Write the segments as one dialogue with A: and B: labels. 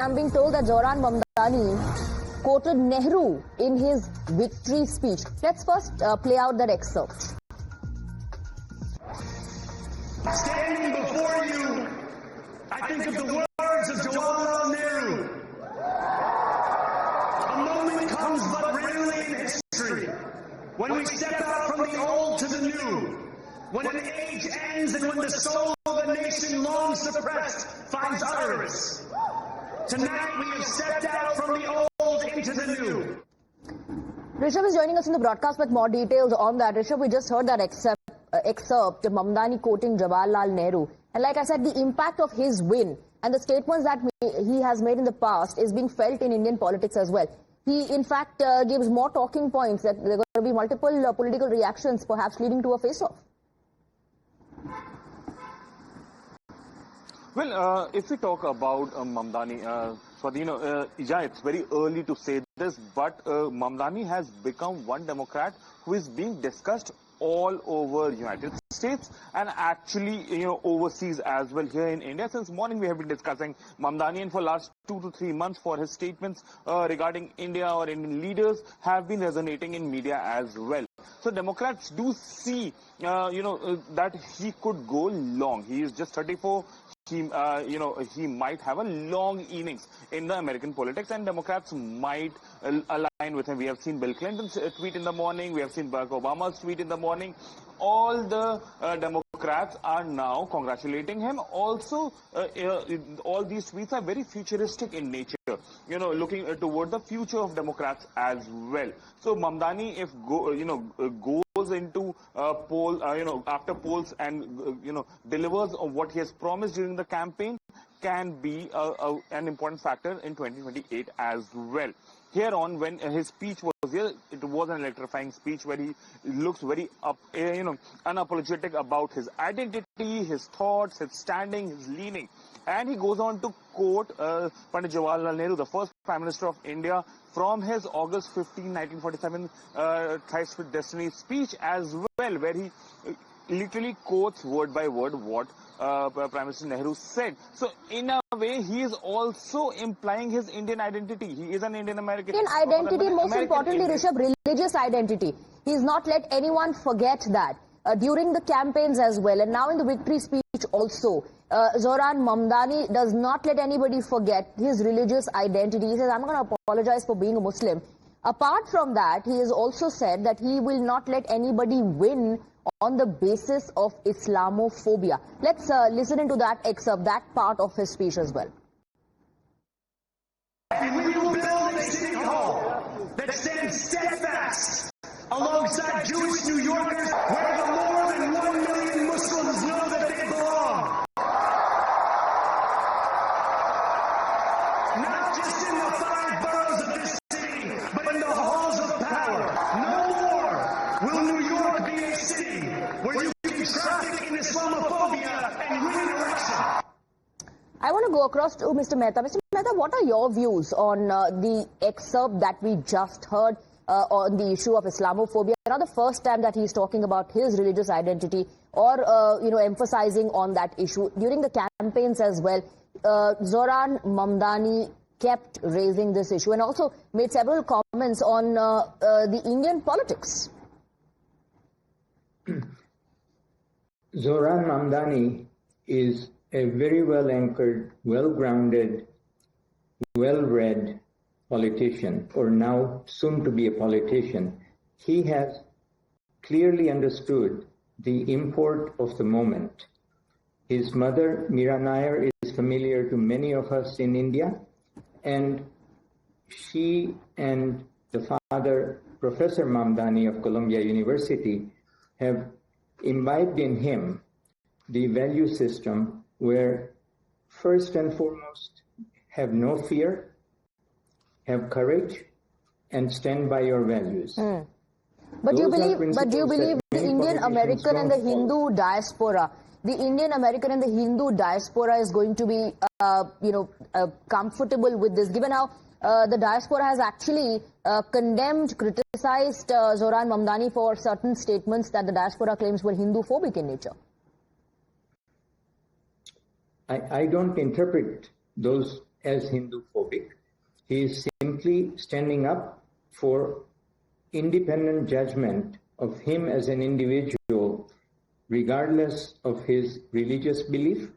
A: I'm being told that Zohran Mamdani quoted Nehru in his victory speech. Let's first play out that excerpt.
B: Standing before you, I think of the words of Jawaharlal Nehru. A moment comes but rarely in history, when we step out from the old to the new, when an age ends and when the soul of a nation long suppressed finds utterance. Tonight we have stepped out from the old into the new.
A: Rishabh is joining us in the broadcast with more details on that. Rishabh, we just heard that excerpt, Mamdani quoting Jawaharlal Nehru. And like I said, the impact of his win and the statements that he has made in the past is being felt in Indian politics as well. He, in fact, gives more talking points that there are going to be multiple political reactions, perhaps leading to a face-off.
C: Well, if we talk about Mamdani, yeah, it's very early to say this, but Mamdani has become one Democrat who is being discussed all over United States and actually, overseas as well here in India. Since morning we have been discussing Mamdani, and for last 2 to 3 months for his statements regarding India or Indian leaders have been resonating in media as well. So Democrats do see, that he could go long. He is just 34. He might have a long innings in the American politics, and Democrats might align with him. We have seen Bill Clinton's tweet in the morning. We have seen Barack Obama's tweet in the morning. All the Democrats are now congratulating him. Also, all these tweets are very futuristic in nature, looking toward the future of Democrats as well. So Mamdani, if goes into poll, after polls and, delivers on what he has promised during the campaign, can be an important factor in 2028 as well. Here on, when his speech was here, it was an electrifying speech where he looks very unapologetic about his identity, his thoughts, his standing, his leaning. And he goes on to quote Pandit Jawaharlal Nehru, the first Prime Minister of India, from his August 15, 1947 Thrice with Destiny speech as well, where he literally quotes word by word what Prime Minister Nehru said. So in a way, he is also implying his Indian identity. He is an Indian American.
A: Indian identity, most importantly, Rishabh, religious identity. He has not let anyone forget that during the campaigns as well, and now in the victory speech also. Zohran Mamdani does not let anybody forget his religious identity. He says, I'm going to apologize for being a Muslim. Apart from that, he has also said that he will not let anybody win on the basis of Islamophobia. Let's listen into that excerpt, that part of his speech as well.
B: And we will build a city hall that stands steadfast alongside Jewish New Yorkers, where the more than 1 million Muslims know that they belong. Not just in the 5 boroughs of this city, but in the halls of power. No more will New York be a city where you can traffic in Islamophobia and win an election.
A: I want to go across to Mr. Mehta. Mr. Mehta, what are your views on the excerpt that we just heard on the issue of Islamophobia? Not the first time that he's talking about his religious identity or, emphasizing on that issue. During the campaigns as well, Zohran Mamdani kept raising this issue and also made several comments on the Indian politics.
D: Zohran Mamdani is a very well-anchored, well-grounded, well-read politician, or now soon to be a politician. He has clearly understood the import of the moment. His mother, Meera Nair, is familiar to many of us in India, and she and the father, Professor Mamdani of Columbia University, have imbibed in him the value system where, first and foremost, have no fear, have courage, and stand by your values.
A: But do you believe the Indian American and the Hindu diaspora, the Indian American and the Hindu diaspora is going to be, comfortable with this, given how the diaspora has actually condemned, criticized Zohran Mamdani for certain statements that the diaspora claims were Hindu-phobic in nature?
D: I don't interpret those as Hindu-phobic. He is simply standing up for independent judgment of him as an individual, regardless of his religious belief,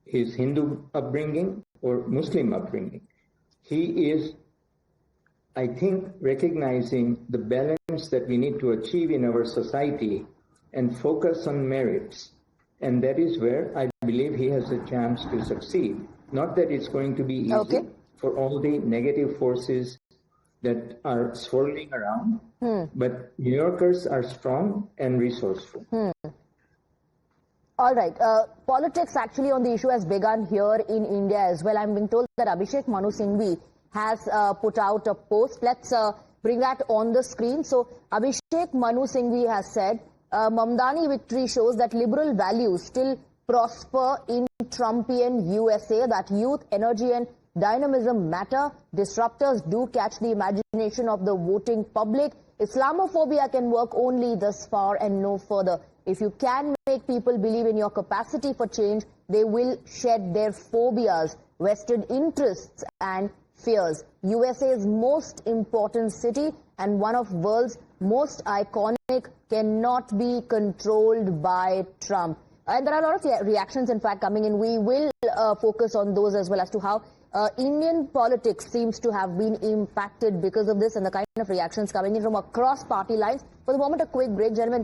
D: his Hindu upbringing, or Muslim upbringing. He is, I think, recognizing the balance that we need to achieve in our society and focus on merits. And that is where I believe he has a chance to succeed. Not that it's going to be easy for all the negative forces that are swirling around, but New Yorkers are strong and resourceful.
A: All right. Politics actually on the issue has begun here in India as well. I'm being told that Abhishek Manu Singhvi has put out a post. Let's bring that on the screen. So Abhishek Manu Singhvi has said, Mamdani victory shows that liberal values still prosper in Trumpian USA, that youth, energy and dynamism matter. Disruptors do catch the imagination of the voting public. Islamophobia can work only thus far and no further. If you can make people believe in your capacity for change, they will shed their phobias, vested interests and fears. USA's most important city and one of world's most iconic cannot be controlled by Trump. And there are a lot of reactions, in fact, coming in. We will focus on those as well as to how Indian politics seems to have been impacted because of this and the kind of reactions coming in from across party lines. For the moment, a quick break, gentlemen.